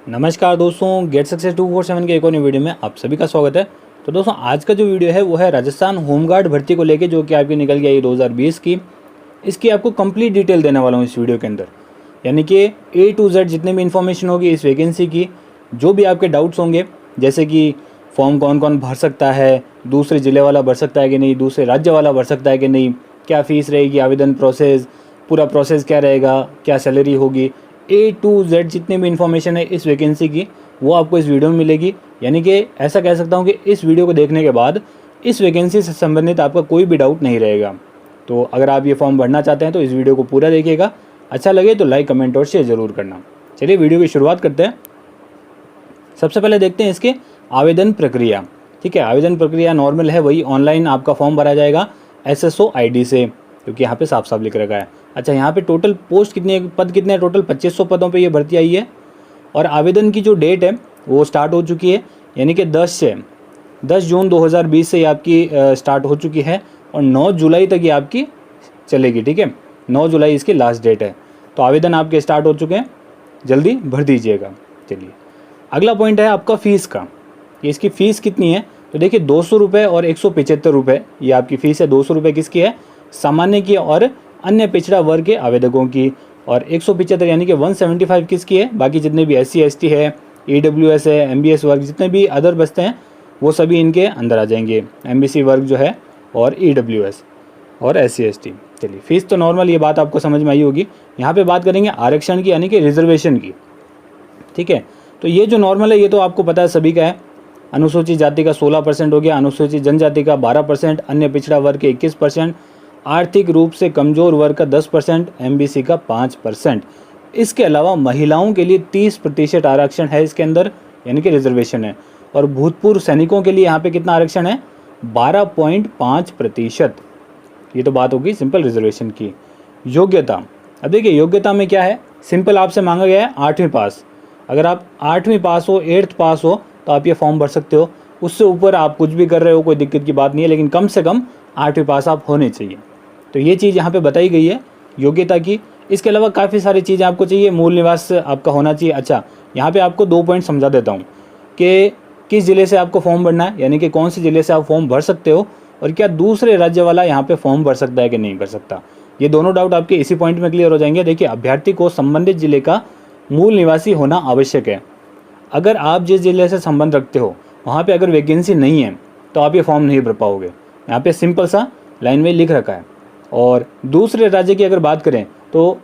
नमस्कार दोस्तों, get success 247 के एक और नई वीडियो में आप सभी का स्वागत है। तो दोस्तों आज का जो वीडियो है वो है राजस्थान होमगार्ड भर्ती को लेके, जो कि आपकी निकल गई 2020 की। इसकी आपको कंप्लीट डिटेल देने वाला हूँ इस वीडियो के अंदर, यानी कि A to Z जितने भी इन्फॉर्मेशन होगी इस वैकेंसी की, जो भी आपके डाउट्स होंगे, जैसे कि फॉर्म कौन कौन भर सकता है, दूसरे ज़िले वाला भर सकता है कि नहीं, दूसरे राज्य वाला भर सकता है कि नहीं, क्या फ़ीस रहेगी, आवेदन प्रोसेस, पूरा प्रोसेस क्या रहेगा, क्या सैलरी होगी, A to Z जितने भी इन्फॉर्मेशन है इस वैकेंसी की वो आपको इस वीडियो में मिलेगी। यानी कि ऐसा कह सकता हूँ कि इस वीडियो को देखने के बाद इस वैकेंसी से संबंधित आपका कोई भी डाउट नहीं रहेगा। तो अगर आप ये फॉर्म भरना चाहते हैं तो इस वीडियो को पूरा देखिएगा, अच्छा लगे तो लाइक, कमेंट और शेयर ज़रूर करना। चलिए वीडियो की शुरुआत करते हैं। सबसे पहले देखते हैं इसके आवेदन प्रक्रिया। ठीक है, आवेदन प्रक्रिया नॉर्मल है, वही ऑनलाइन आपका फॉर्म भरा जाएगा SSO ID से, क्योंकि यहाँ पे साफ साफ लिख रखा है। अच्छा, यहाँ पे टोटल पोस्ट कितने, पद कितने हैं, टोटल 2500 पदों पे ये भर्ती आई है। और आवेदन की जो डेट है वो स्टार्ट हो चुकी है, यानी कि 10 जून 2020 से ये आपकी स्टार्ट हो चुकी है और 9 जुलाई तक ये आपकी चलेगी। ठीक है, 9 जुलाई इसकी लास्ट डेट है। तो आवेदन आपके स्टार्ट हो चुके हैं, जल्दी भर दीजिएगा। चलिए अगला पॉइंट है आपका फ़ीस का, कि इसकी फ़ीस कितनी है। तो देखिए 200 रुपये और 175 रुपये ये आपकी फ़ीस है। 200 रुपये किसकी है, सामान्य की और अन्य पिछड़ा वर्ग के आवेदकों की, और 175 यानी कि 175 किसकी है, बाकी जितने भी SC ST है, EWS है, MBS वर्ग, जितने भी अदर बचते हैं वो सभी इनके अंदर आ जाएंगे। MBC वर्ग जो है और EWS और SC ST। चलिए फीस तो नॉर्मल, ये बात आपको समझ में आई होगी। यहाँ पे बात करेंगे आरक्षण की, यानी कि रिजर्वेशन की। ठीक है, तो ये जो नॉर्मल है ये तो आपको पता है सभी का है। अनुसूचित जाति का 16% हो गया, अनुसूचित जनजाति का 12%, अन्य पिछड़ा वर्ग के 21%, आर्थिक रूप से कमज़ोर वर्ग का 10%, MBC का 5%। इसके अलावा महिलाओं के लिए 30% आरक्षण है इसके अंदर, यानी कि रिजर्वेशन है। और भूतपूर्व सैनिकों के लिए यहाँ पे कितना आरक्षण है, 12.5%। ये तो बात होगी सिंपल रिजर्वेशन की। योग्यता, अब देखिए योग्यता में क्या है, सिंपल आपसे मांगा गया है 8वीं पास। अगर आप 8वीं पास हो, 8th पास हो तो आप ये फॉर्म भर सकते हो। उससे ऊपर आप कुछ भी कर रहे हो कोई दिक्कत की बात नहीं है, लेकिन कम से कम 8वीं पास आप होने चाहिए। तो ये चीज़ यहाँ पे बताई गई है योग्यता की। इसके अलावा काफ़ी सारी चीज़ें आपको चाहिए। मूल निवास आपका होना चाहिए। अच्छा, यहाँ पे आपको 2 पॉइंट समझा देता हूँ कि किस ज़िले से आपको फॉर्म भरना है, यानी कि कौन से ज़िले से आप फॉर्म भर सकते हो, और क्या दूसरे राज्य वाला यहाँ पे फॉर्म भर सकता है कि नहीं भर सकता। ये दोनों डाउट आपके इसी पॉइंट में क्लियर हो जाएंगे। देखिए, अभ्यर्थी को संबंधित जिले का मूल निवासी होना आवश्यक है। अगर आप जिस ज़िले से संबंध रखते हो वहाँ पे अगर वैकेंसी नहीं है तो आप ये फॉर्म नहीं भर पाओगे। यहाँ पे सिंपल सा लाइन में लिख रखा है। और दूसरे राज्य की अगर बात करें तो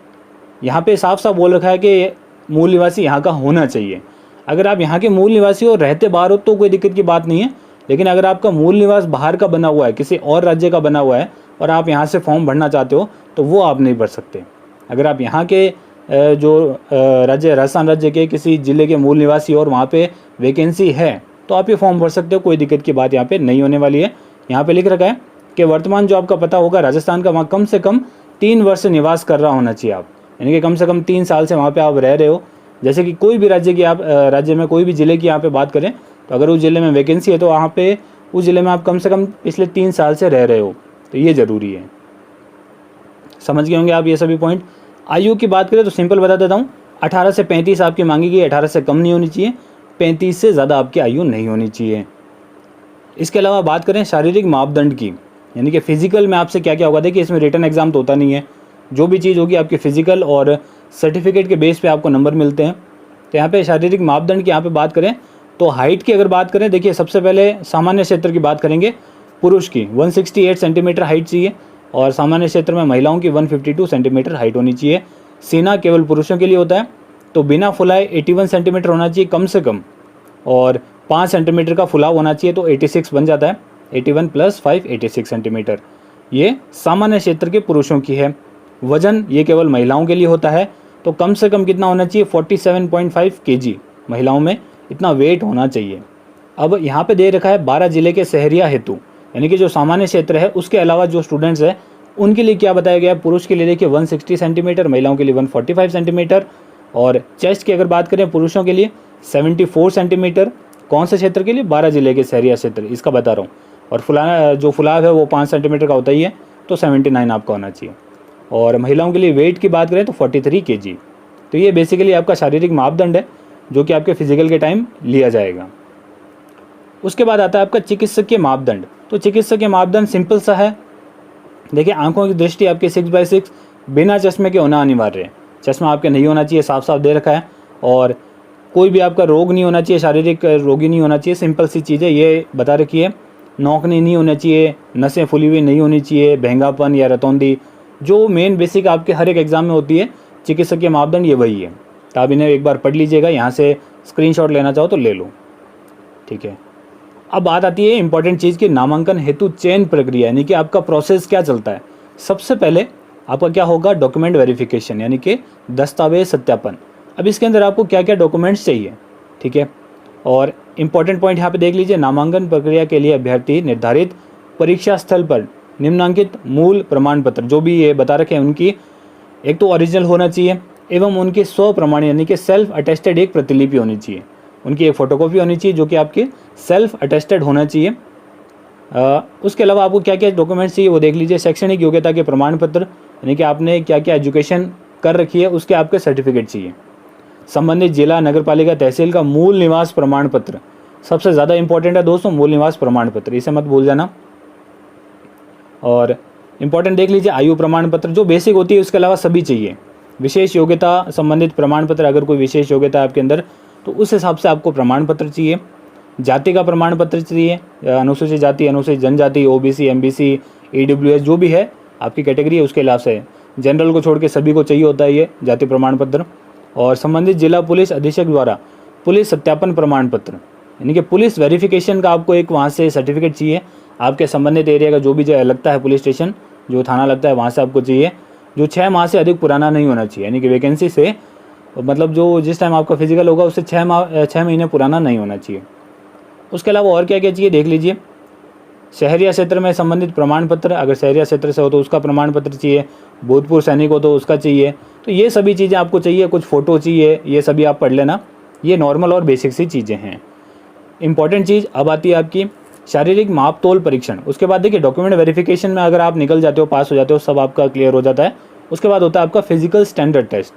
यहाँ पे साफ साफ बोल रखा है कि मूल निवासी यहाँ का होना चाहिए। अगर आप यहाँ के मूल निवासी हो, रहते बाहर हो तो कोई दिक्कत की बात नहीं है, लेकिन अगर आपका मूल निवास बाहर का बना हुआ है, किसी और राज्य का बना हुआ है, और आप यहाँ से फॉर्म भरना चाहते हो तो वो आप नहीं भर सकते। अगर आप यहाँ के जो राज्य, राजस्थान राज्य के किसी ज़िले के मूल निवासी और वहाँ पे वैकेंसी है तो आप ये फॉर्म भर सकते हो, कोई दिक्कत की बात यहाँ पे नहीं होने वाली है। यहाँ पे लिख रखा है कि वर्तमान जो आपका पता होगा राजस्थान का, वहाँ कम से कम 3 वर्ष निवास कर रहा होना चाहिए आप, यानी कि कम से कम 3 साल से वहाँ पे आप रह रहे हो। जैसे कि कोई भी राज्य की आप राज्य में कोई भी ज़िले की यहाँ पे बात करें तो अगर उस ज़िले में वैकेंसी है तो वहाँ पे उस ज़िले में आप कम से कम पिछले 3 साल से रह रहे हो, तो ये ज़रूरी है। समझ गए होंगे आप ये सभी पॉइंट। आयु की बात करें तो सिंपल बता देता हूँ, 18 से 35 आपकी मांगी गई, 18 से कम नहीं होनी चाहिए, 35 से ज़्यादा आपकी आयु नहीं होनी चाहिए। इसके अलावा बात करें शारीरिक मापदंड की, यानी कि फिजिकल में आपसे क्या क्या होगा। देखिए इसमें रिटन एग्जाम तो होता नहीं है, जो भी चीज़ होगी आपकी फिजिकल और सर्टिफिकेट के बेस पे आपको नंबर मिलते हैं। तो यहाँ पे शारीरिक मापदंड की यहाँ पे बात करें तो हाइट की अगर बात करें, देखिए सबसे पहले सामान्य क्षेत्र की बात करेंगे। पुरुष की 168 सेंटीमीटर हाइट चाहिए, और सामान्य क्षेत्र में महिलाओं की 152 सेंटीमीटर हाइट होनी चाहिए। सीना केवल पुरुषों के लिए होता है, तो बिना फुलाए 81 सेंटीमीटर होना चाहिए कम से कम, और 5 सेंटीमीटर का फुलाव होना चाहिए, तो 86 बन जाता है। 81 + 5 86 सेंटीमीटर, ये सामान्य क्षेत्र के पुरुषों की है। वजन ये केवल महिलाओं के लिए होता है, तो कम से कम कितना होना चाहिए, 47.5 kg महिलाओं में इतना वेट होना चाहिए। अब यहाँ पे दे रखा है 12 जिले के शहरिया हेतु, यानी कि जो सामान्य क्षेत्र है उसके अलावा जो स्टूडेंट्स हैं उनके लिए क्या बताया गया है। पुरुष के लिए देखिए 160 सेंटीमीटर, महिलाओं के लिए 145 सेंटीमीटर, और चेस्ट की अगर बात करें पुरुषों के लिए 74 सेंटीमीटर। कौन से क्षेत्र के लिए, 12 जिले के शहरिया क्षेत्र, इसका बता रहा हूँ। और जो फुलाव है वो 5 सेंटीमीटर का होता ही है, तो 79 आपका होना चाहिए। और महिलाओं के लिए वेट की बात करें तो 43 kg। तो ये बेसिकली आपका शारीरिक मापदंड है। जो कि आपके फिजिकल के टाइम लिया जाएगा। उसके बाद आता है आपका चिकित्सकीय मापदंड। तो चिकित्सकीय मापदंड सिंपल सा है। देखिए, आंखों की दृष्टि आपके 6/6 बिना चश्मे के होना अनिवार्य है। चश्मा आपके नहीं होना चाहिए, साफ साफ दे रखा है। और कोई भी आपका रोग नहीं होना चाहिए, शारीरिक रोगी नहीं होना चाहिए। सिंपल सी चीज़ है, ये बता रखी है। नौकनी नहीं होना चाहिए, नसें फूली हुई नहीं होनी चाहिए, भेंगापन या रतौंधी, जो मेन बेसिक आपके हर एक एग्जाम में होती है चिकित्सकीय मापदंड, ये वही है। तो आप इन्हें एक बार पढ़ लीजिएगा, यहाँ से स्क्रीनशॉट लेना चाहो तो ले लो, ठीक है। अब बात आती है इंपॉर्टेंट चीज़ की, नामांकन हेतु चयन प्रक्रिया, यानी कि आपका प्रोसेस क्या चलता है। सबसे पहले आपका क्या होगा, डॉक्यूमेंट वेरिफिकेशन, यानी कि दस्तावेज सत्यापन। अब इसके अंदर आपको क्या क्या डॉक्यूमेंट्स चाहिए, ठीक है। और इम्पॉर्टेंट पॉइंट यहाँ पे देख लीजिए, नामांकन प्रक्रिया के लिए अभ्यर्थी निर्धारित परीक्षा स्थल पर निम्नांकित मूल प्रमाण पत्र, जो भी ये बता रखे हैं, उनकी एक तो ओरिजिनल होना चाहिए एवं उनकी स्व प्रमाणित यानी कि सेल्फ अटेस्टेड एक प्रतिलिपि होनी चाहिए। उनकी एक फ़ोटोकॉपी होनी चाहिए जो कि आपकी सेल्फ अटेस्टेड होना चाहिए। उसके अलावा आपको क्या क्या डॉक्यूमेंट्स चाहिए वो देख लीजिए। शैक्षणिक योग्यता के प्रमाण पत्र, यानी कि आपने क्या क्या एजुकेशन कर रखी है उसके आपके सर्टिफिकेट चाहिए। संबंधित जिला, नगरपालिका, तहसील का मूल निवास प्रमाण पत्र, सबसे ज़्यादा इंपॉर्टेंट है दोस्तों मूल निवास प्रमाण पत्र, इसे मत भूल जाना। और इंपॉर्टेंट देख लीजिए, आयु प्रमाण पत्र जो बेसिक होती है, उसके अलावा सभी चाहिए। विशेष योग्यता संबंधित प्रमाण पत्र, अगर कोई विशेष योग्यता है आपके अंदर तो उस हिसाब से आपको प्रमाण पत्र चाहिए। जाति का प्रमाण पत्र चाहिए, अनुसूचित जाति, अनुसूचित जनजाति, ओबीसी, एमबीसी, ईडब्ल्यूएस, जो भी है आपकी कैटेगरी है उसके हिसाब से। जनरल को छोड़ के सभी को चाहिए होता है ये जाति प्रमाण पत्र। और संबंधित जिला पुलिस अधीक्षक द्वारा पुलिस सत्यापन प्रमाण पत्र, यानी कि पुलिस वेरिफिकेशन का आपको एक वहाँ से सर्टिफिकेट चाहिए। आपके संबंधित एरिया का जो भी लगता है पुलिस स्टेशन, जो थाना लगता है, वहाँ से आपको चाहिए, जो 6 माह से अधिक पुराना नहीं होना चाहिए, यानी कि वैकेंसी से मतलब जो जिस टाइम आपका फिजिकल होगा उससे 6 महीने पुराना नहीं होना चाहिए। उसके अलावा और क्या क्या चाहिए देख लीजिए। शहरिया क्षेत्र में संबंधित प्रमाण पत्र, अगर शहरिया क्षेत्र से हो तो उसका प्रमाण पत्र चाहिए, भूतपूर्व सैनिक हो तो उसका चाहिए। तो ये सभी चीज़ें आपको चाहिए, कुछ फ़ोटो चाहिए, ये सभी आप पढ़ लेना। ये नॉर्मल और बेसिक सी चीज़ें हैं। इंपॉर्टेंट चीज़ अब आती है आपकी शारीरिक माप तोल परीक्षण। उसके बाद देखिए, डॉक्यूमेंट वेरिफिकेशन में अगर आप निकल जाते हो, पास हो जाते हो, सब आपका क्लियर हो जाता है। उसके बाद होता है आपका फिजिकल स्टैंडर्ड टेस्ट,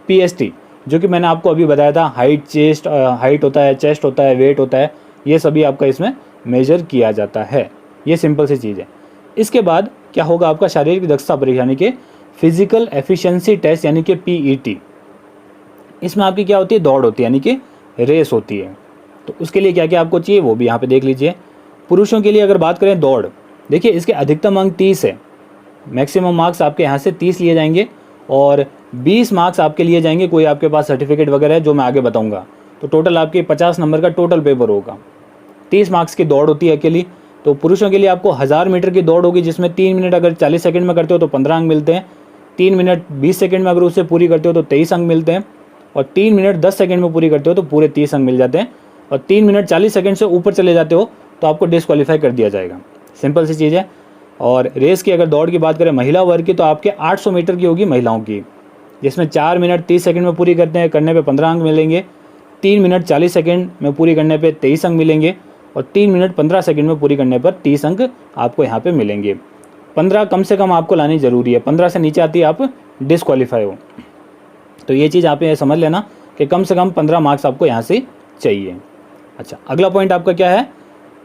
PST, जो कि मैंने आपको अभी बताया था। हाइट होता है, चेस्ट होता है, वेट होता है, ये सभी आपका इसमें मेजर किया जाता है। ये सिंपल सी चीज़ है। इसके बाद क्या होगा, आपका शारीरिक दक्षता परीक्षा, यानी कि फिजिकल एफिशिएंसी टेस्ट, यानी कि PET। इसमें आपकी क्या होती है, दौड़ होती है, यानी कि रेस होती है। तो उसके लिए क्या क्या आपको चाहिए वो भी यहाँ पे देख लीजिए। पुरुषों के लिए अगर बात करें दौड़, देखिए इसके अधिकतम अंक 30 है। मैक्सिमम मार्क्स आपके यहाँ से 30 लिए जाएंगे और 20 मार्क्स आपके लिए जाएंगे, कोई आपके पास सर्टिफिकेट वगैरह है जो मैं आगे बताऊंगा। तो टोटल आपके 50 नंबर का टोटल पेपर होगा। 30 मार्क्स की दौड़ होती है अकेली। तो पुरुषों के लिए आपको 1000 मीटर की दौड़ होगी, जिसमें 3 मिनट अगर 40 सेकंड में करते हो तो 15 अंक मिलते हैं। 3 मिनट 20 सेकंड में अगर उससे पूरी करते हो तो 23 अंक मिलते हैं। और 3 मिनट 10 सेकंड में पूरी करते हो तो पूरे 30 अंक मिल जाते हैं। और 3 मिनट 40 सेकंड से ऊपर चले जाते हो तो आपको डिस्क्वालीफाई कर दिया जाएगा। सिंपल सी चीज़ है। और रेस की अगर दौड़ की बात करें महिला वर्ग की, तो आपके 800 मीटर की होगी महिलाओं की, जिसमें 4 मिनट 30 सेकंड में पूरी करने पे 15 अंक मिलेंगे। 3 मिनट 40 सेकंड में पूरी करने पे 23 अंक मिलेंगे। और 3 मिनट 15 सेकंड में पूरी करने पर 30 अंक आपको यहाँ पे मिलेंगे। 15 कम से कम आपको लानी ज़रूरी है, 15 से नीचे आती है आप डिस्क्वालीफाई हो। तो ये चीज़ आप समझ लेना कि कम से कम 15 मार्क्स आपको यहाँ से चाहिए। अच्छा, अगला पॉइंट आपका क्या है,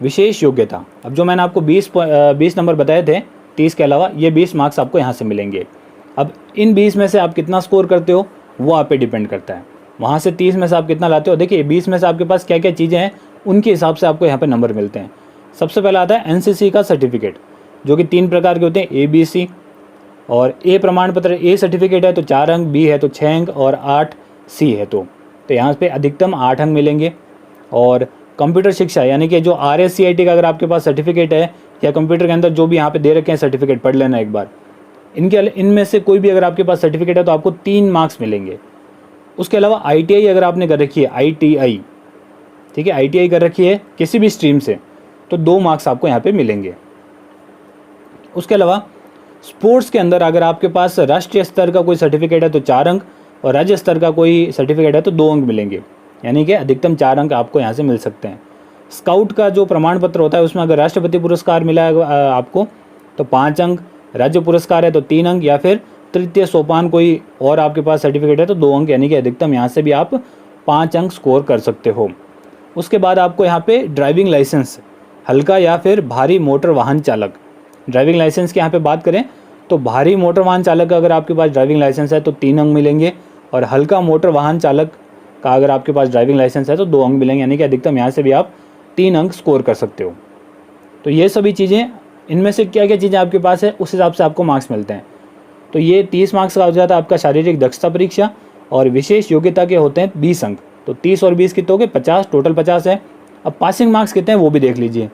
विशेष योग्यता। अब जो मैंने आपको 20 नंबर बताए थे 30 के अलावा, ये 20 मार्क्स आपको यहाँ से मिलेंगे। अब इन 20 में से आप कितना स्कोर करते हो वो आप पे डिपेंड करता है। वहाँ से 30 में से आप कितना लाते हो, देखिए 20 में से आपके पास क्या क्या चीज़ें हैं उनके हिसाब से आपको यहाँ पे नंबर मिलते हैं। सबसे पहला आता है NCC का सर्टिफिकेट, जो कि 3 प्रकार के होते हैं, ABC। और A प्रमाण पत्र, A सर्टिफिकेट है तो 4 अंक, B है तो 6 अंक और 8 C है तो यहाँ पे अधिकतम 8 अंक मिलेंगे। और कंप्यूटर शिक्षा, यानी कि जो RSCIT का अगर आपके पास सर्टिफिकेट है, या कंप्यूटर के अंदर जो भी यहाँ पे दे रखे हैं सर्टिफिकेट, पढ़ लेना एक बार। इनमें से कोई भी अगर आपके पास सर्टिफिकेट है तो आपको 3 मार्क्स मिलेंगे। उसके अलावा ITI अगर आपने कर रखी है, ITI, ठीक है, ITI कर रखी है किसी भी स्ट्रीम से, तो 2 मार्क्स आपको यहाँ पे मिलेंगे। उसके अलावा स्पोर्ट्स के अंदर अगर आपके पास राष्ट्रीय स्तर का कोई सर्टिफिकेट है तो 4 अंक, और राज्य स्तर का कोई सर्टिफिकेट है तो 2 अंक मिलेंगे, यानी कि अधिकतम 4 अंक आपको यहाँ से मिल सकते हैं। स्काउट का जो प्रमाण पत्र होता है उसमें अगर राष्ट्रपति पुरस्कार मिला है आपको तो 5 अंक, राज्य पुरस्कार है तो 3 अंक, या फिर तृतीय सोपान कोई और आपके पास सर्टिफिकेट है तो 2 अंक, यानी कि अधिकतम यहाँ से भी आप 5 अंक स्कोर कर सकते हो। उसके बाद आपको यहाँ पे ड्राइविंग लाइसेंस, हल्का या फिर भारी मोटर वाहन चालक, ड्राइविंग लाइसेंस की यहाँ पे बात करें तो भारी मोटर वाहन चालक का अगर आपके पास ड्राइविंग लाइसेंस है तो 3 अंक मिलेंगे, और हल्का मोटर वाहन चालक का अगर आपके पास ड्राइविंग लाइसेंस है तो 2 अंक मिलेंगे, यानी कि अधिकतम यहाँ से भी आप 3 अंक स्कोर कर सकते हो। तो ये सभी चीज़ें, इनमें से क्या क्या चीज़ें आपके पास है उस हिसाब से आपको मार्क्स मिलते हैं। तो ये 30 मार्क्स का हो जाता है आपका शारीरिक दक्षता परीक्षा, और विशेष योग्यता के होते हैं 20 अंक। तो 30 और 20 कितने हो गए, 50, टोटल 50 है। अब पासिंग मार्क्स कितने हैं वो भी देख लीजिए।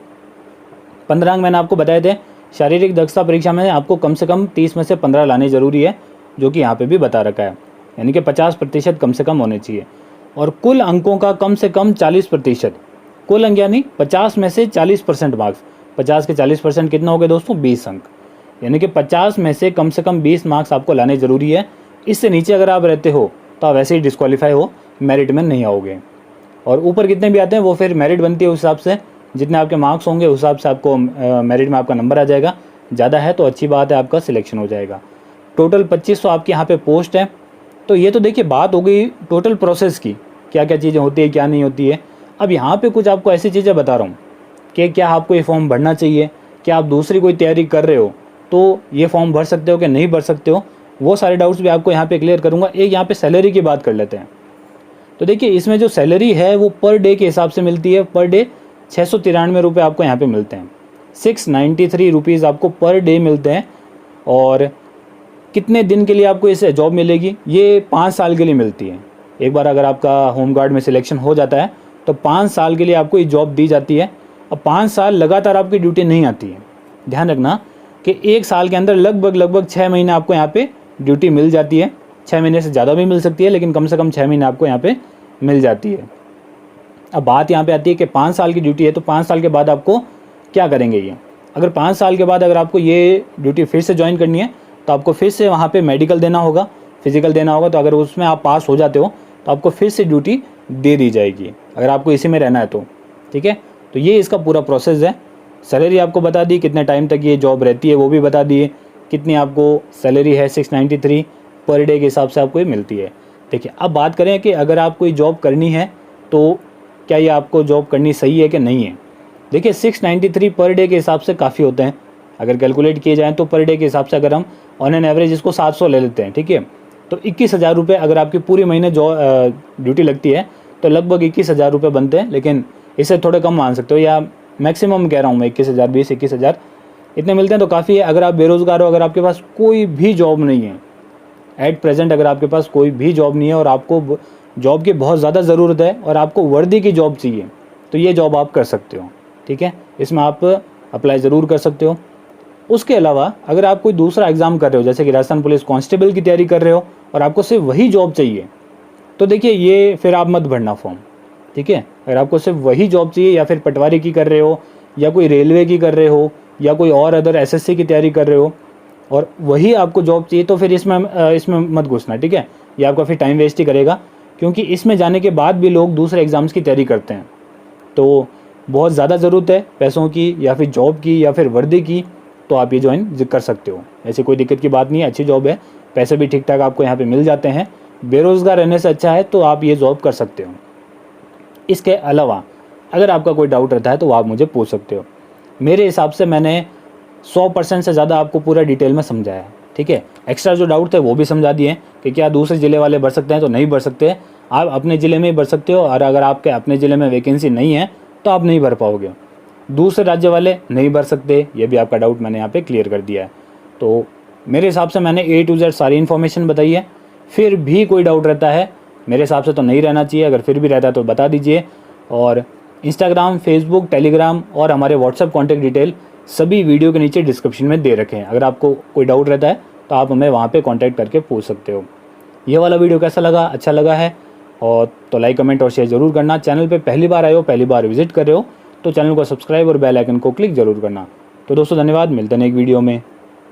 15 अंक मैंने आपको बताए थे। शारीरिक दक्षता परीक्षा में आपको कम से कम 30 में से 15 लाने ज़रूरी है, जो कि यहाँ पे भी बता रखा है, यानी कि 50% कम से कम होने चाहिए। और कुल अंकों का कम से कम 40%, कुल अंक यानी 50 में से 40% मार्क्स, 50 के 40% कितना हो गए दोस्तों, 20 अंक, यानी कि 50 में से कम 20 मार्क्स आपको लाने ज़रूरी है। इससे नीचे अगर आप रहते हो तो आप वैसे ही डिस्क्वालीफाई हो, मेरिट में नहीं आओगे। और ऊपर कितने भी आते हैं वो फिर मेरिट बनती है उस हिसाब से, जितने आपके मार्क्स होंगे उस हिसाब से आपको मेरिट में आपका नंबर आ जाएगा। ज़्यादा है तो अच्छी बात है, आपका सिलेक्शन हो जाएगा। टोटल 2500 आपके यहाँ पे पोस्ट है। तो ये तो देखिए बात हो गई टोटल प्रोसेस की, क्या क्या चीज़ें होती है क्या नहीं होती है। अब यहाँ पे कुछ आपको ऐसी चीज़ें बता रहा हूँ कि क्या आपको ये फॉर्म भरना चाहिए, क्या आप दूसरी कोई तैयारी कर रहे हो तो ये फॉर्म भर सकते हो कि नहीं भर सकते हो, वो सारे डाउट्स भी आपको यहाँ पे क्लियर करूँगा। एक यहाँ पे सैलरी की बात कर लेते हैं। तो देखिए इसमें जो सैलरी है वो पर डे के हिसाब से मिलती है। पर डे 693 रुपये आपको यहाँ पे मिलते हैं, 693 रुपीज़ आपको पर डे मिलते हैं। और कितने दिन के लिए आपको इस जॉब मिलेगी, ये 5 साल के लिए मिलती है। एक बार अगर आपका होमगार्ड में सिलेक्शन हो जाता है तो 5 साल के लिए आपको ये जॉब दी जाती है। अब 5 साल लगातार आपकी ड्यूटी नहीं आती है, ध्यान रखना कि 1 साल के अंदर लगभग 6 महीने आपको यहाँ पे ड्यूटी मिल जाती है। 6 महीने से ज़्यादा भी मिल सकती है, लेकिन कम से कम 6 महीने आपको यहाँ पे मिल जाती है। अब बात यहाँ पे आती है कि 5 साल की ड्यूटी है तो 5 साल के बाद आपको क्या करेंगे ये। अगर 5 साल के बाद अगर आपको ये ड्यूटी फिर से ज्वाइन करनी है तो आपको फिर से वहाँ पे मेडिकल देना होगा, फिजिकल देना होगा। तो अगर उसमें आप पास हो जाते हो तो आपको फिर से ड्यूटी दे दी जाएगी, अगर आपको इसी में रहना है तो, ठीक है। तो ये इसका पूरा प्रोसेस है। सैलरी आपको बता दी, कितने टाइम तक ये जॉब रहती है वो भी बता दिए, कितनी आपको सैलरी है 693 पर डे के हिसाब से आपको ये मिलती है। देखिए अब बात करें कि अगर आप कोई जॉब करनी है तो क्या ये आपको जॉब करनी सही है कि नहीं है। देखिए 693 पर डे के हिसाब से काफ़ी होते हैं, अगर कैलकुलेट किए जाएँ तो पर डे के हिसाब से अगर हम ऑन एन एवरेज इसको 700 ले लेते हैं, ठीक है, तो 21,000 रुपये अगर आपकी पूरी महीने ड्यूटी लगती है तो लगभग 21,000 रुपये बनते हैं। लेकिन इससे थोड़े कम मान सकते हो, या मैक्सिमम कह रहा हूँ मैं 21,000, 20-21,000 इतने मिलते हैं तो काफ़ी है। अगर आप बेरोज़गार हो, अगर आपके पास कोई भी जॉब नहीं है एट प्रेजेंट, अगर आपके पास कोई भी जॉब नहीं है और आपको जॉब की बहुत ज़्यादा ज़रूरत है और आपको वर्दी की जॉब चाहिए, तो ये जॉब आप कर सकते हो, ठीक है, इसमें आप अप्लाई ज़रूर कर सकते हो। उसके अलावा अगर आप कोई दूसरा एग्ज़ाम कर रहे हो, जैसे कि राजस्थान पुलिस कांस्टेबल की तैयारी कर रहे हो और आपको सिर्फ वही जॉब चाहिए, तो देखिए ये फिर आप मत भरना फॉर्म, ठीक है। अगर आपको सिर्फ वही जॉब चाहिए, या फिर पटवारी की कर रहे हो, या कोई रेलवे की कर रहे हो, या कोई और अदर एसएससी की तैयारी कर रहे हो और वही आपको जॉब चाहिए, तो फिर इसमें मत घुसना, ठीक है। ये आपका फिर टाइम वेस्ट ही करेगा, क्योंकि इसमें जाने के बाद भी लोग दूसरे एग्ज़ाम्स की तैयारी करते हैं। तो बहुत ज़्यादा ज़रूरत है पैसों की, या फिर जॉब की, या फिर वर्दी की, तो आप ये ज्वाइन कर सकते हो। ऐसी कोई दिक्कत की बात नहीं है, अच्छी जॉब है, पैसे भी ठीक ठाक आपको यहाँ पे मिल जाते हैं। बेरोज़गार रहने से अच्छा है तो आप ये जॉब कर सकते हो। इसके अलावा अगर आपका कोई डाउट रहता है तो आप मुझे पूछ सकते हो। मेरे हिसाब से मैंने 100% से ज़्यादा आपको पूरा डिटेल में समझाया है, ठीक है। एक्स्ट्रा जो डाउट थे वो भी समझा दिए कि क्या दूसरे ज़िले वाले भर सकते हैं, तो नहीं भर सकते, आप अपने ज़िले में ही भर सकते हो। और अगर आपके अपने ज़िले में वैकेंसी नहीं है तो आप नहीं भर पाओगे। दूसरे राज्य वाले नहीं भर सकते, ये भी आपका डाउट मैंने यहाँ पे क्लियर कर दिया है। तो मेरे हिसाब से मैंने A to Z सारी इन्फॉर्मेशन बताई है। फिर भी कोई डाउट रहता है, मेरे हिसाब से तो नहीं रहना चाहिए, अगर फिर भी रहता है तो बता दीजिए। और इंस्टाग्राम, फेसबुक, टेलीग्राम और हमारे व्हाट्सएप कॉन्टैक्ट डिटेल सभी वीडियो के नीचे डिस्क्रिप्शन में दे रखे हैं। अगर आपको कोई डाउट रहता है तो आप हमें वहाँ पे कांटेक्ट करके पूछ सकते हो। ये वाला वीडियो कैसा लगा, अच्छा लगा है और तो लाइक, कमेंट और शेयर ज़रूर करना। चैनल पे पहली बार आए हो, पहली बार विजिट कर रहे हो तो चैनल को सब्सक्राइब और बेल आइकन को क्लिक ज़रूर करना। तो दोस्तों धन्यवाद, मिलते हैं एक वीडियो में।